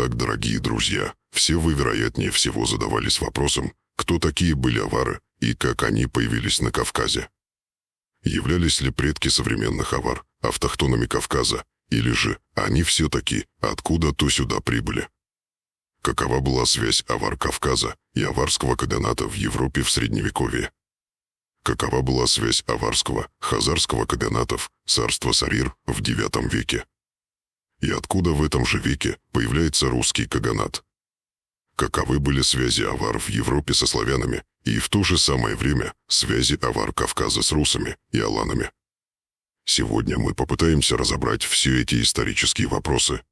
Итак, дорогие друзья, все вы, вероятнее всего, задавались вопросом, кто такие были авары и как они появились на Кавказе. Являлись ли предки современных авар автохтонами Кавказа, или же они все-таки откуда-то сюда прибыли? Какова была связь авар Кавказа и аварского каганата в Европе в Средневековье? Какова была связь аварского, хазарского каганатов, царства Сарир, в IX веке? И откуда в этом же веке появляется русский каганат? Каковы были связи авар в Европе со славянами и в то же самое время связи авар Кавказа с русами и аланами? Сегодня мы попытаемся разобрать все эти исторические вопросы.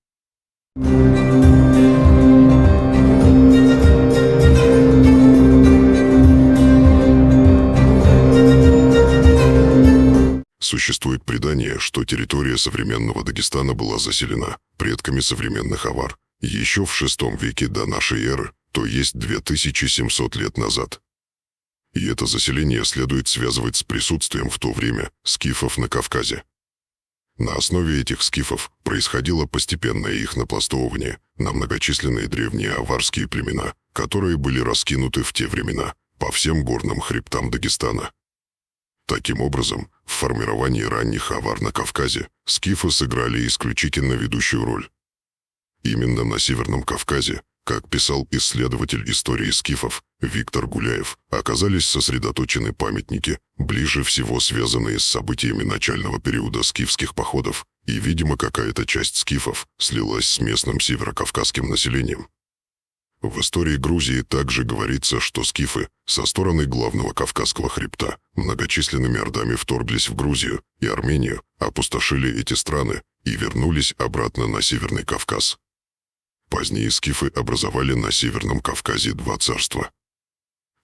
Существует предание, что территория современного Дагестана была заселена предками современных авар еще в VI веке до нашей эры, то есть 2700 лет назад. И это заселение следует связывать с присутствием в то время скифов на Кавказе. На основе этих скифов происходило постепенное их напластовывание на многочисленные древние аварские племена, которые были раскинуты в те времена по всем горным хребтам Дагестана. Таким образом, в формировании ранних авар на Кавказе скифы сыграли исключительно ведущую роль. Именно на Северном Кавказе, как писал исследователь истории скифов Виктор Гуляев, оказались сосредоточены памятники, ближе всего связанные с событиями начального периода скифских походов, и, видимо, какая-то часть скифов слилась с местным северокавказским населением. В истории Грузии также говорится, что скифы со стороны главного Кавказского хребта многочисленными ордами вторглись в Грузию и Армению, опустошили эти страны и вернулись обратно на Северный Кавказ. Позднее скифы образовали на Северном Кавказе два царства.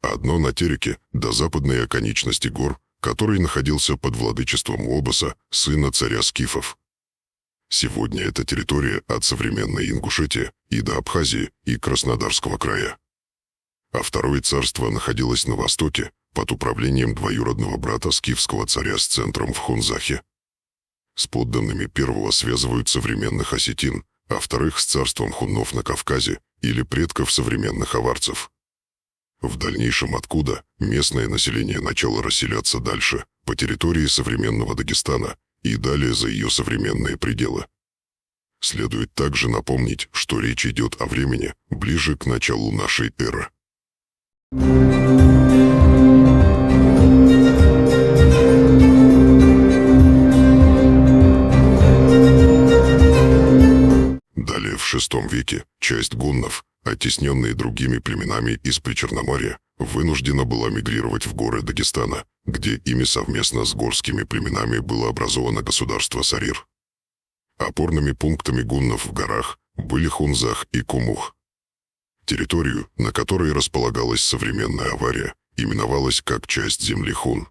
Одно на Тереке, до западной оконечности гор, который находился под владычеством Обоса, сына царя скифов. Сегодня эта территория от современной Ингушетии и до Абхазии и Краснодарского края. А второе царство находилось на востоке, под управлением двоюродного брата скифского царя с центром в Хунзахе. С подданными первого связывают современных осетин, а вторых с царством хуннов на Кавказе или предков современных аварцев. В дальнейшем откуда местное население начало расселяться дальше, по территории современного Дагестана, и далее за ее современные пределы. Следует также напомнить, что речь идет о времени, ближе к началу нашей эры. Далее в VI веке часть гуннов, оттесненные другими племенами из Причерноморья, вынуждена была мигрировать в горы Дагестана, где ими совместно с горскими племенами было образовано государство Сарир. Опорными пунктами гуннов в горах были Хунзах и Кумух. Территорию, на которой располагалась современная авария, именовалась как часть земли Хун.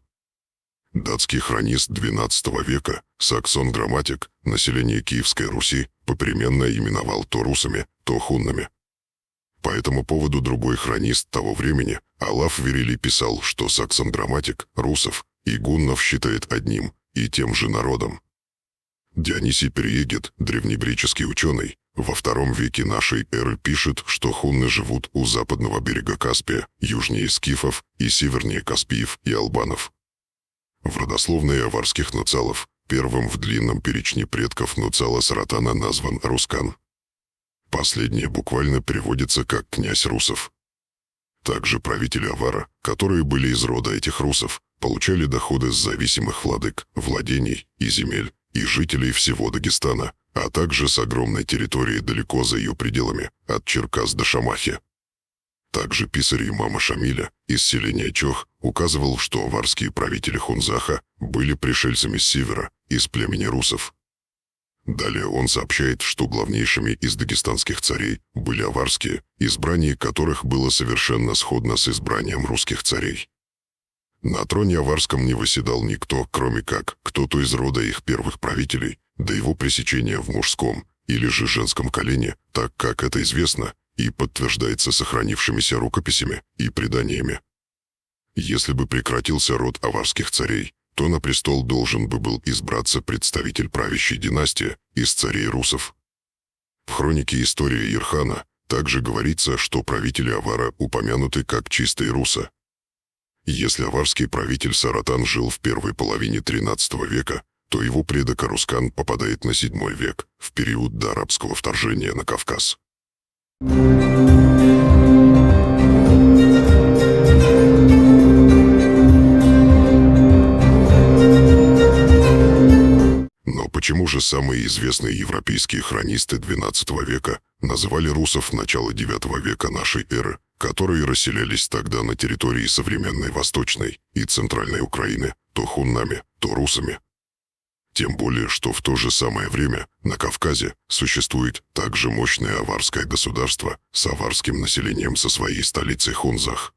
Датский хронист XII века Саксон Грамматик население Киевской Руси попеременно именовал то русами, то хуннами. По этому поводу другой хронист того времени, Олаф Верили, писал, что Саксон Грамматик русов и гуннов считает одним и тем же народом. Дионисий Переегет, древнегреческий ученый, во II веке нашей эры пишет, что хунны живут у западного берега Каспия, южнее скифов и севернее каспиев и албанов. В родословной аварских нуцалов первым в длинном перечне предков нуцала Саратана назван Рускан. Последнее буквально переводится как «князь русов». Также правители авара, которые были из рода этих русов, получали доходы с зависимых владык, владений и земель, и жителей всего Дагестана, а также с огромной территории далеко за ее пределами, от Черкас до Шамахи. Также писарь имама Шамиля из селения Чох указывал, что аварские правители Хунзаха были пришельцами с севера, из племени русов. Далее он сообщает, что главнейшими из дагестанских царей были аварские, избрание которых было совершенно сходно с избранием русских царей. На троне аварском не восседал никто, кроме как кто-то из рода их первых правителей, до его пресечения в мужском или же женском колене, так как это известно и подтверждается сохранившимися рукописями и преданиями. Если бы прекратился род аварских царей, то на престол должен бы был избраться представитель правящей династии из царей русов. В хронике «История Ирхана» также говорится, что правители Авара упомянуты как чистые русы. Если аварский правитель Саратан жил в первой половине XIII века, то его предок Арускан попадает на VII век, в период до арабского вторжения на Кавказ. Но почему же самые известные европейские хронисты XII века называли русов начала IX века нашей эры, которые расселялись тогда на территории современной Восточной и Центральной Украины, то хуннами, то русами? Тем более, что в то же самое время на Кавказе существует также мощное аварское государство с аварским населением со своей столицей Хунзах.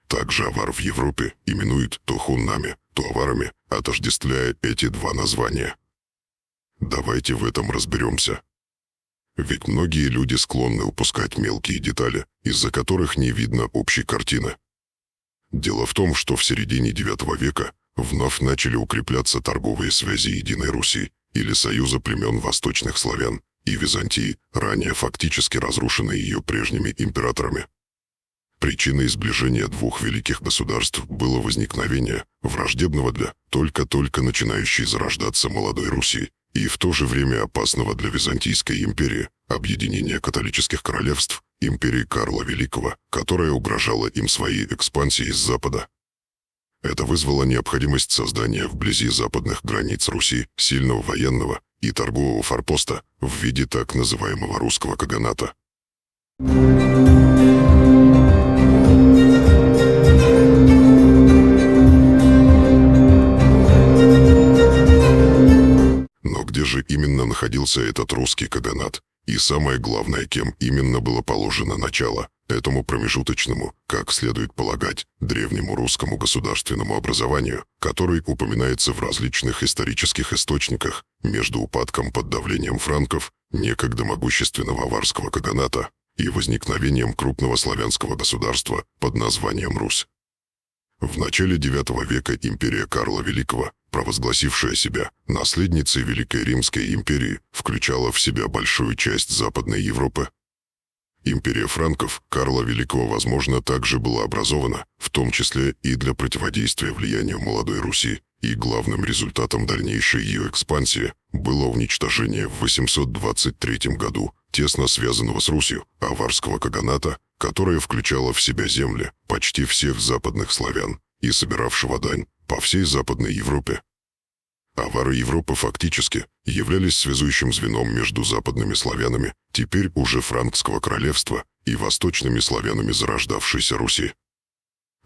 Также авар в Европе именуют то хуннами, то аварами, отождествляя эти два названия. Давайте в этом разберемся. Ведь многие люди склонны упускать мелкие детали, из-за которых не видно общей картины. Дело в том, что в середине IX века вновь начали укрепляться торговые связи Единой Руси или Союза племен восточных славян и Византии, ранее фактически разрушенной ее прежними императорами. Причиной сближения двух великих государств было возникновение враждебного для только-только начинающей зарождаться молодой Руси и в то же время опасного для Византийской империи объединения католических королевств империи Карла Великого, которая угрожала им своей экспансией с запада. Это вызвало необходимость создания вблизи западных границ Руси сильного военного и торгового форпоста в виде так называемого русского каганата. Но где же именно находился этот русский каганат? И самое главное, кем именно было положено начало этому промежуточному, как следует полагать, древнему русскому государственному образованию, который упоминается в различных исторических источниках, между упадком под давлением франков, некогда могущественного аварского каганата, и возникновением крупного славянского государства под названием Русь. В начале IX века империя Карла Великого, провозгласившая себя наследницей Великой Римской империи, включала в себя большую часть Западной Европы. Империя франков Карла Великого, возможно, также была образована, в том числе и для противодействия влиянию молодой Руси, и главным результатом дальнейшей ее экспансии было уничтожение в 823 году тесно связанного с Русью аварского каганата, которое включало в себя земли почти всех западных славян и собиравшего дань по всей Западной Европе. Авары Европы фактически являлись связующим звеном между западными славянами, теперь уже франкского королевства, и восточными славянами зарождавшейся Руси.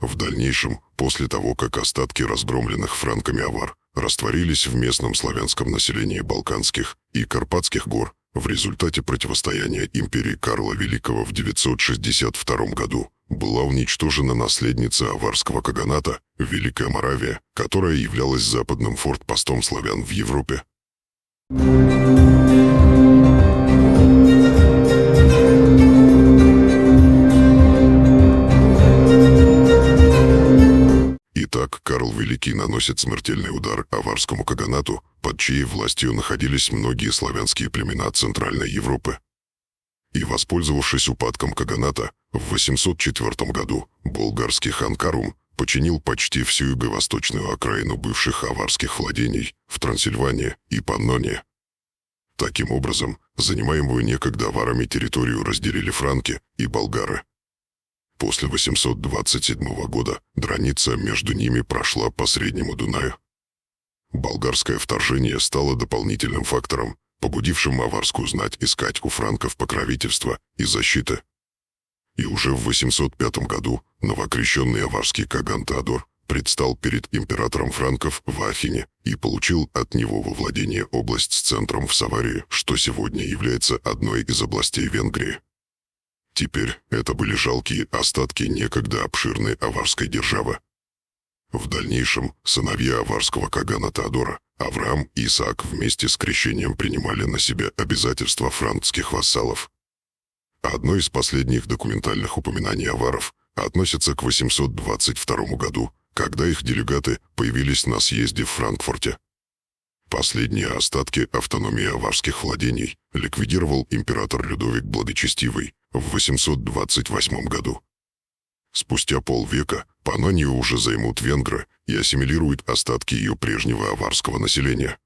В дальнейшем, после того, как остатки разгромленных франками авар растворились в местном славянском населении Балканских и Карпатских гор, в результате противостояния империи Карла Великого в 962 году была уничтожена наследница аварского каганата, Великая Моравия, которая являлась западным форт-постом славян в Европе. Итак, Карл Великий наносит смертельный удар аварскому каганату, под чьей властью находились многие славянские племена Центральной Европы. И, воспользовавшись упадком каганата, в 804 году болгарский хан Карум подчинил почти всю юго-восточную окраину бывших аварских владений в Трансильвании и Панноне. Таким образом, занимаемую некогда аварами территорию разделили франки и болгары. После 827 года граница между ними прошла по Среднему Дунаю. Болгарское вторжение стало дополнительным фактором, побудившим аварскую знать искать у франков покровительства и защиты. И уже в 805 году новоокрещенный аварский Каган Теодор предстал перед императором франков в Ахене и получил от него во владение область с центром в Саварии, что сегодня является одной из областей Венгрии. Теперь это были жалкие остатки некогда обширной аварской державы. В дальнейшем сыновья аварского Кагана Теодора, Авраам и Исаак, вместе с крещением принимали на себя обязательства франкских вассалов. Одно из последних документальных упоминаний аваров относится к 822 году, когда их делегаты появились на съезде в Франкфурте. Последние остатки автономии аварских владений ликвидировал император Людовик Благочестивый в 828 году. Спустя полвека Панонию уже займут венгры и ассимилируют остатки ее прежнего аварского населения.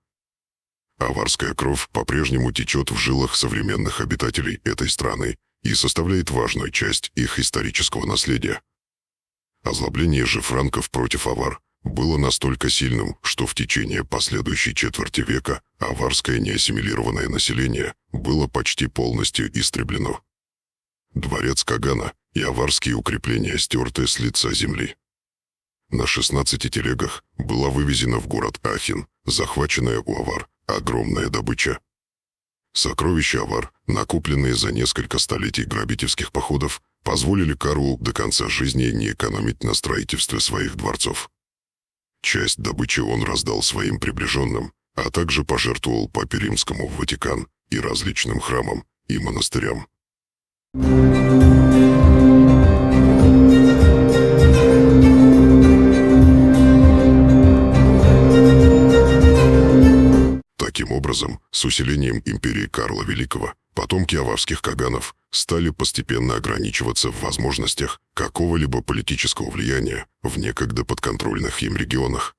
Аварская кровь по-прежнему течет в жилах современных обитателей этой страны и составляет важную часть их исторического наследия. Озлобление же франков против авар было настолько сильным, что в течение последующей четверти века аварское неассимилированное население было почти полностью истреблено. Дворец Кагана и аварские укрепления стерты с лица земли. На 16 телегах была вывезена в город Ахен, захваченная у авар, огромная добыча. Сокровища авар, накопленные за несколько столетий грабительских походов, позволили Карлу до конца жизни не экономить на строительстве своих дворцов. Часть добычи он раздал своим приближенным, а также пожертвовал Папе Римскому в Ватикан и различным храмам и монастырям. Таким образом, с усилением империи Карла Великого, потомки аварских каганов стали постепенно ограничиваться в возможностях какого-либо политического влияния в некогда подконтрольных им регионах.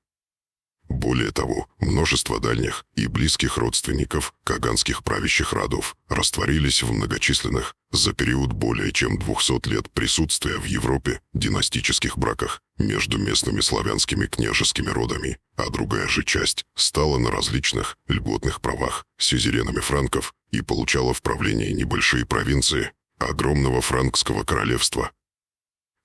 Более того, множество дальних и близких родственников каганских правящих родов растворились в многочисленных, за период более чем 200 лет присутствия в Европе, династических браках между местными славянскими княжескими родами, а другая же часть стала на различных льготных правах сюзеренами франков и получала в правление небольшие провинции огромного франкского королевства.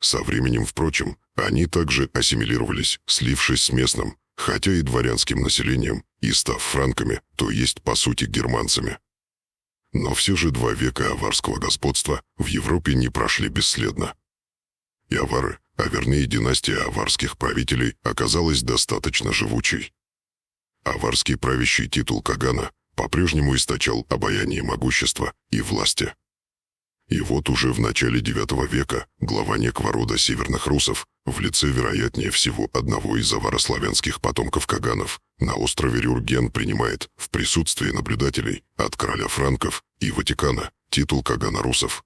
Со временем, впрочем, они также ассимилировались, слившись с местным, хотя и дворянским населением, и став франками, то есть по сути германцами. Но все же 2 века аварского господства в Европе не прошли бесследно. И авары, а вернее династия аварских правителей, оказалась достаточно живучей. Аварский правящий титул Кагана по-прежнему источал обаяние могущества и власти. И вот уже в начале IX века глава некого рода северных русов, в лице вероятнее всего одного из аварославянских потомков каганов, на острове Рюрген принимает в присутствии наблюдателей от короля франков и Ватикана титул Кагана русов.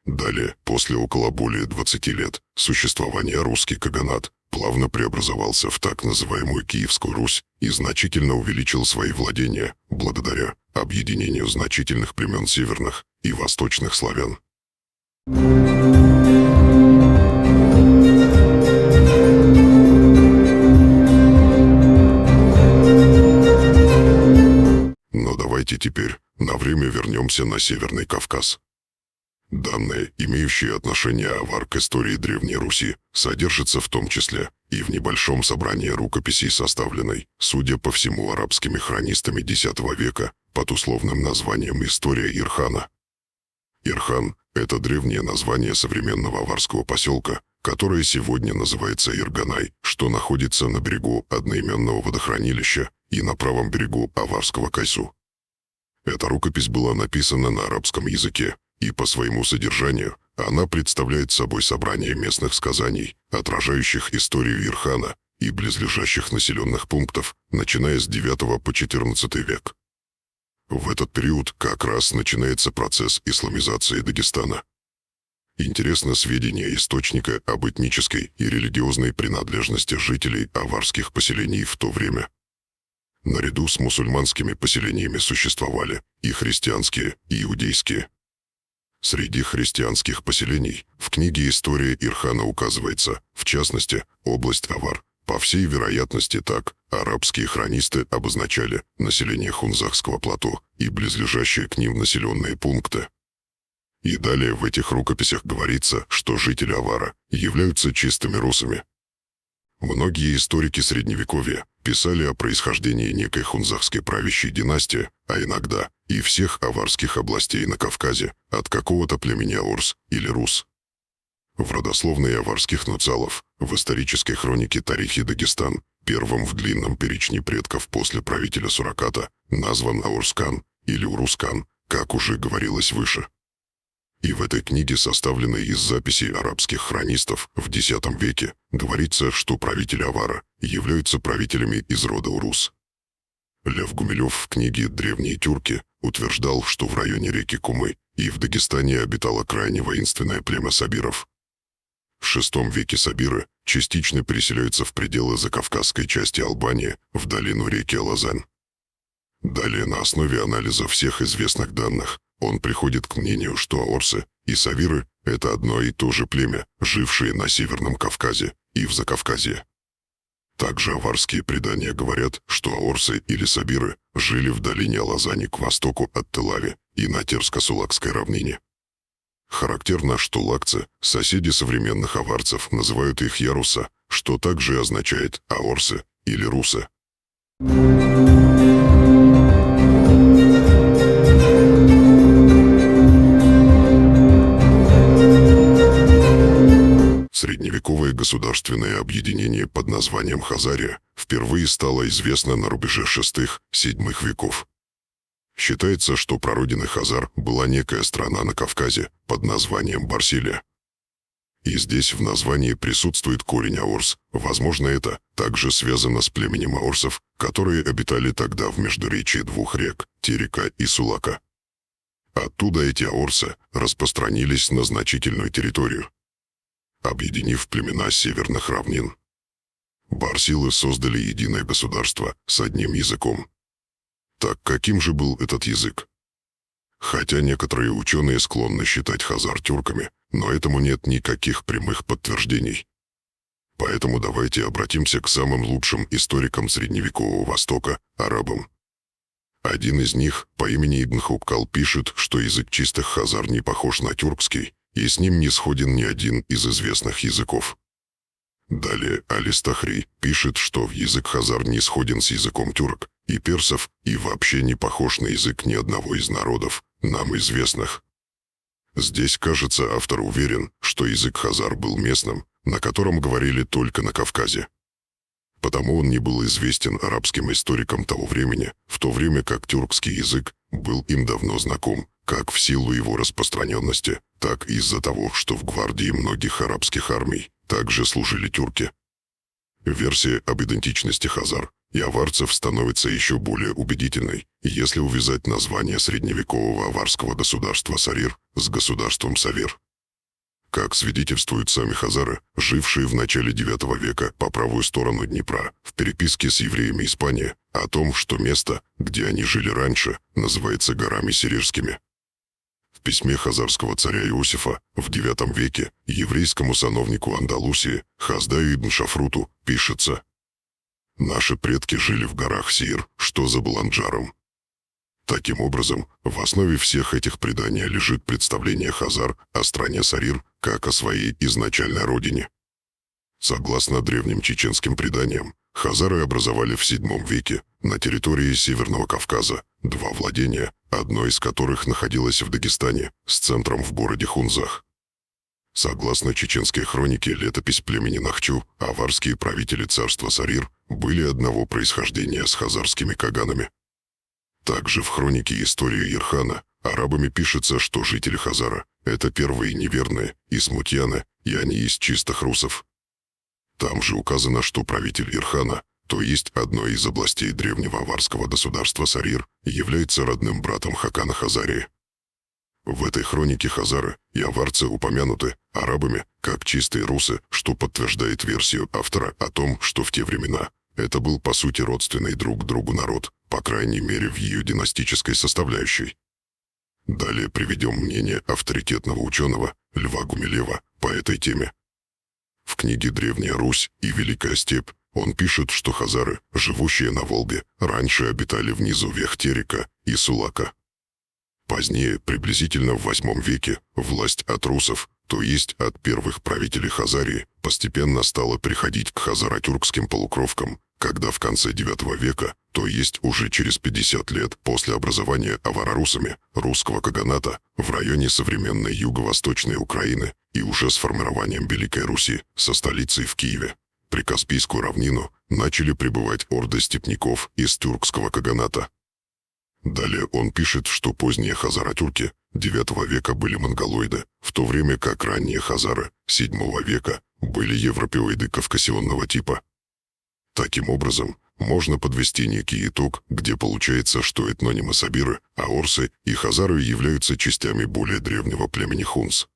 Далее, после около более 20 лет существования русский каганат плавно преобразовался в так называемую Киевскую Русь и значительно увеличил свои владения благодаря объединению значительных племен северных и восточных славян. Но давайте теперь на время вернемся на Северный Кавказ. Данные, имеющие отношение авар к истории Древней Руси, содержатся в том числе и в небольшом собрании рукописей, составленной, судя по всему, арабскими хронистами X века под условным названием «История Ирхана». Ирхан – это древнее название современного аварского поселка, которое сегодня называется Ирганай, что находится на берегу одноименного водохранилища и на правом берегу аварского Кайсу. Эта рукопись была написана на арабском языке, и по своему содержанию она представляет собой собрание местных сказаний, отражающих историю Ирхана и близлежащих населенных пунктов, начиная с IX по XIV век. В этот период как раз начинается процесс исламизации Дагестана. Интересно сведения источника об этнической и религиозной принадлежности жителей аварских поселений в то время. Наряду с мусульманскими поселениями существовали и христианские, и иудейские. Среди христианских поселений в книге «История Ирхана» указывается, в частности, область авар. По всей вероятности так арабские хронисты обозначали население Хунзахского плато и близлежащие к ним населенные пункты. И далее в этих рукописях говорится, что жители авара являются чистыми русами. Многие историки Средневековья писали о происхождении некой хунзахской правящей династии, а иногда и всех аварских областей на Кавказе от какого-то племени Аурс или Рус. В родословной аварских нуцалов в исторической хронике Тарихи Дагестан первым в длинном перечне предков после правителя Сураката назван Аурскан или Урускан, как уже говорилось выше. И в этой книге, составленной из записей арабских хронистов в X веке, говорится, что правители авара являются правителями из рода Урус. Лев Гумилев в книге «Древние тюрки» утверждал, что в районе реки Кумы и в Дагестане обитало крайне воинственное племя сабиров. В VI веке сабиры частично переселяются в пределы закавказской части Албании, в долину реки Алазань. Далее, на основе анализа всех известных данных, он приходит к мнению, что аорсы и сабиры – это одно и то же племя, жившие на Северном Кавказе и в Закавказье. Также аварские предания говорят, что аорсы или сабиры жили в долине Алазани к востоку от Телави и на Терско-Сулакской равнине. Характерно, что лакцы, соседи современных аварцев, называют их яруса, что также означает аорсы или русы. Средневековое государственное объединение под названием Хазария впервые стало известно на рубеже VI-VII веков. Считается, что прародиной Хазар была некая страна на Кавказе под названием Барсилия. И здесь в названии присутствует корень аорс. Возможно, это также связано с племенем аорсов, которые обитали тогда в междуречии двух рек – Терека и Сулака. Оттуда эти аорсы распространились на значительную территорию, объединив племена северных равнин. Барсилы создали единое государство с одним языком. Так каким же был этот язык? Хотя некоторые ученые склонны считать хазар тюрками, но этому нет никаких прямых подтверждений. Поэтому давайте обратимся к самым лучшим историкам Средневекового Востока, арабам. Один из них, по имени Ибн Хубкал, пишет, что язык чистых хазар не похож на тюркский, и с ним не сходен ни один из известных языков. Далее Алистахри пишет, что язык хазар не сходен с языком тюрок и персов и вообще не похож на язык ни одного из народов, нам известных. Здесь, кажется, автор уверен, что язык хазар был местным, на котором говорили только на Кавказе. Потому он не был известен арабским историкам того времени, в то время как тюркский язык был им давно знаком, как в силу его распространенности, так и из-за того, что в гвардии многих арабских армий также служили тюрки. Версия об идентичности хазар и аварцев становится еще более убедительной, если увязать название средневекового аварского государства Сарир с государством Савир. Как свидетельствуют сами хазары, жившие в начале IX века по правую сторону Днепра, в переписке с евреями Испании, о том, что место, где они жили раньше, называется горами Сирирскими. В письме хазарского царя Иосифа в IX веке еврейскому сановнику Андалусии Хаздаю ибн Шафруту пишется: «Наши предки жили в горах Сир, что за Баланджаром». Таким образом, в основе всех этих преданий лежит представление хазар о стране Сарир как о своей изначальной родине. Согласно древним чеченским преданиям, хазары образовали в VII веке на территории Северного Кавказа два владения, одно из которых находилось в Дагестане, с центром в городе Хунзах. Согласно чеченской хронике, летопись племени Нахчу, аварские правители царства Сарир были одного происхождения с хазарскими каганами. Также в хронике «История Ирхана» арабами пишется, что жители Хазара — это первые неверные и смутьяны, и они из чистых русов. Там же указано, что правитель Ирхана, то есть одной из областей древнего аварского государства Сарир, является родным братом Хакана Хазарии. В этой хронике хазары и аварцы упомянуты арабами как чистые русы, что подтверждает версию автора о том, что в те времена это был по сути родственный друг другу народ, по крайней мере в ее династической составляющей. Далее приведем мнение авторитетного ученого Льва Гумилева по этой теме. В книге «Древняя Русь и Великая Степь» он пишет, что хазары, живущие на Волге, раньше обитали в низовьях Терека и Сулака. Позднее, приблизительно в VIII веке, власть от русов, то есть от первых правителей Хазарии, постепенно стала приходить к хазаро-тюркским полукровкам, когда в конце IX века, то есть уже через 50 лет после образования аваро-русами русского каганата в районе современной юго-восточной Украины и уже с формированием Великой Руси со столицей в Киеве, Прикаспийскую равнину начали прибывать орды степняков из тюркского каганата. Далее он пишет, что поздние хазаро-тюрки IX века были монголоиды, в то время как ранние хазары VII века были европеоиды кавказионного типа. Таким образом, можно подвести некий итог, где получается, что этнонимы сабиры, аорсы и хазары являются частями более древнего племени хунз.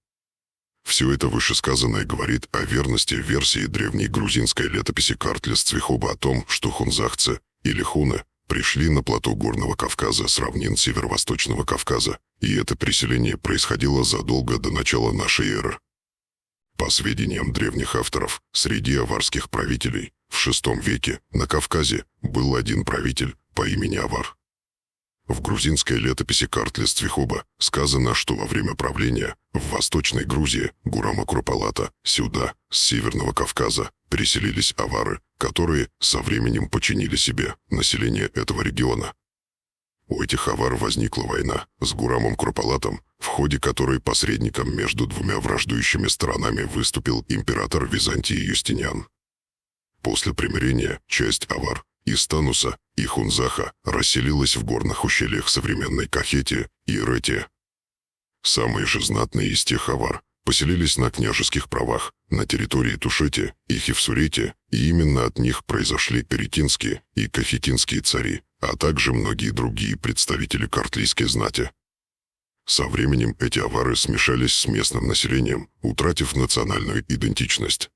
Все это вышесказанное говорит о верности версии древней грузинской летописи Картлес-Цвихоба о том, что хунзахцы, или хуны, пришли на плато Горного Кавказа с равнин Северо-Восточного Кавказа, и это переселение происходило задолго до начала нашей эры. По сведениям древних авторов, среди аварских правителей в VI веке на Кавказе был один правитель по имени Авар. В грузинской летописи Картлес-Цвихоба сказано, что во время правления в Восточной Грузии Гурама Курпалата сюда, с Северного Кавказа, переселились авары, которые со временем подчинили себе население этого региона. У этих авар возникла война с Гурамом Курпалатом, в ходе которой посредником между двумя враждующими сторонами выступил император Византии Юстиниан. После примирения часть авар из Тануса и Хунзаха расселилась в горных ущельях современной Кахетии и Иретии. Самые же знатные из тех авар поселились на княжеских правах на территории Тушети и Хевсурети, и именно от них произошли эретинские и кахетинские цари, а также многие другие представители картлийской знати. Со временем эти авары смешались с местным населением, утратив национальную идентичность.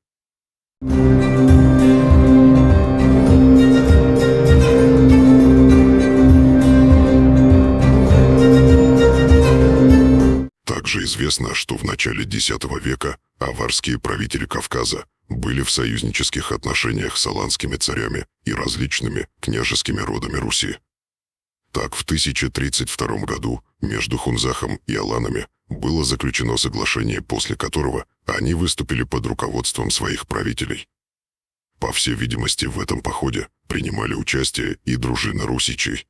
Также известно, что в начале X века аварские правители Кавказа были в союзнических отношениях с аланскими царями и различными княжескими родами Руси. Так, в 1032 году между Хунзахом и аланами было заключено соглашение, после которого они выступили под руководством своих правителей. По всей видимости, в этом походе принимали участие и дружины русичей.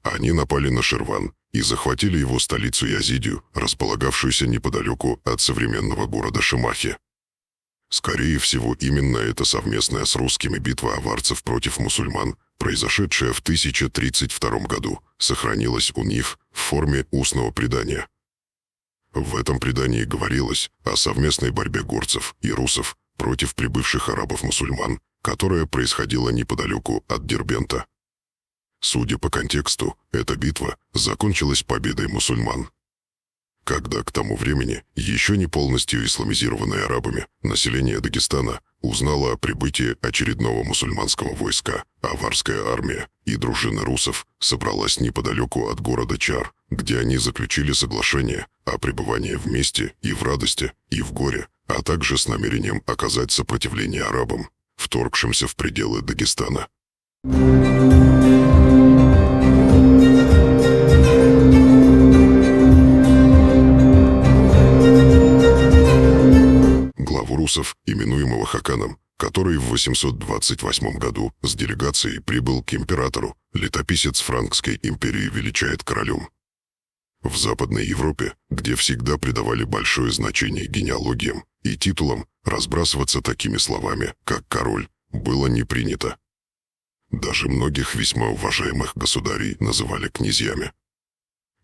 Они напали на Ширван и захватили его столицу Язидию, располагавшуюся неподалеку от современного города Шимахи. Скорее всего, именно эта совместная с русскими битва аварцев против мусульман, произошедшая в 1032 году, сохранилась у них в форме устного предания. В этом предании говорилось о совместной борьбе горцев и русов против прибывших арабов-мусульман, которая происходила неподалеку от Дербента. Судя по контексту, эта битва закончилась победой мусульман. Когда к тому времени еще не полностью исламизированное арабами население Дагестана узнало о прибытии очередного мусульманского войска, аварская армия и дружина русов собралась неподалеку от города Чар, где они заключили соглашение о пребывании вместе и в радости, и в горе, а также с намерением оказать сопротивление арабам, вторгшимся в пределы Дагестана. Главу русов, именуемого Хаканом, который в 828 году с делегацией прибыл к императору, летописец Франкской империи величает королем. В Западной Европе, где всегда придавали большое значение генеалогиям и титулам, разбрасываться такими словами, как «король», было не принято. Даже многих весьма уважаемых государей называли князьями.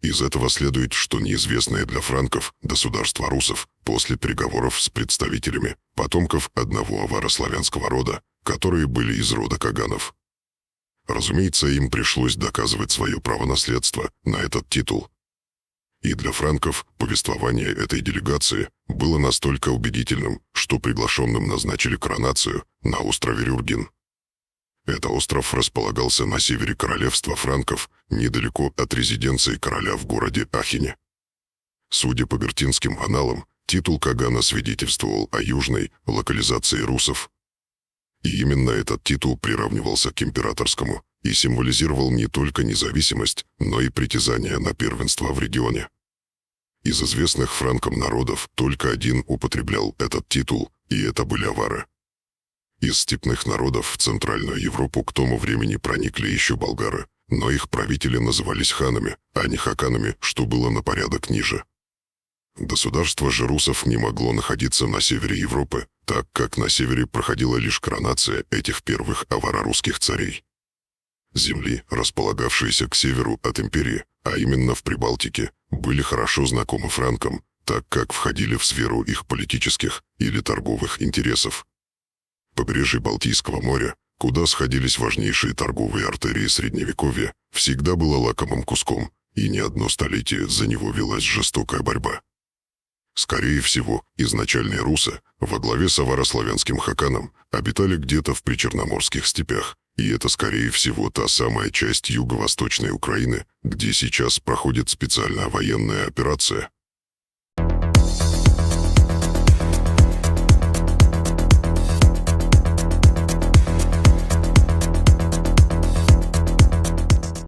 Из этого следует, что неизвестное для франков государство русов после переговоров с представителями потомков одного аварославянского рода, которые были из рода Каганов. Разумеется, им пришлось доказывать свое право наследства на этот титул. И для франков повествование этой делегации было настолько убедительным, что приглашенным назначили коронацию на острове Рюрген. Этот остров располагался на севере королевства франков, недалеко от резиденции короля в городе Ахене. Судя по бертинским аналам, титул Кагана свидетельствовал о южной локализации русов. И именно этот титул приравнивался к императорскому и символизировал не только независимость, но и притязание на первенство в регионе. Из известных франкам народов только один употреблял этот титул, и это были авары. Из степных народов в Центральную Европу к тому времени проникли еще болгары, но их правители назывались ханами, а не хаканами, что было на порядок ниже. Государство же русов не могло находиться на севере Европы, так как на севере проходила лишь коронация этих первых аваро-русских царей. Земли, располагавшиеся к северу от империи, а именно в Прибалтике, были хорошо знакомы франкам, так как входили в сферу их политических или торговых интересов. Побережье Балтийского моря куда сходились важнейшие торговые артерии Средневековья, всегда было лакомым куском, и не одно столетие за него велась жестокая борьба. Скорее всего, изначальные русы, во главе с аварославянским хаканом, обитали где-то в причерноморских степях, и это, скорее всего, та самая часть юго-восточной Украины, где сейчас проходит специальная военная операция.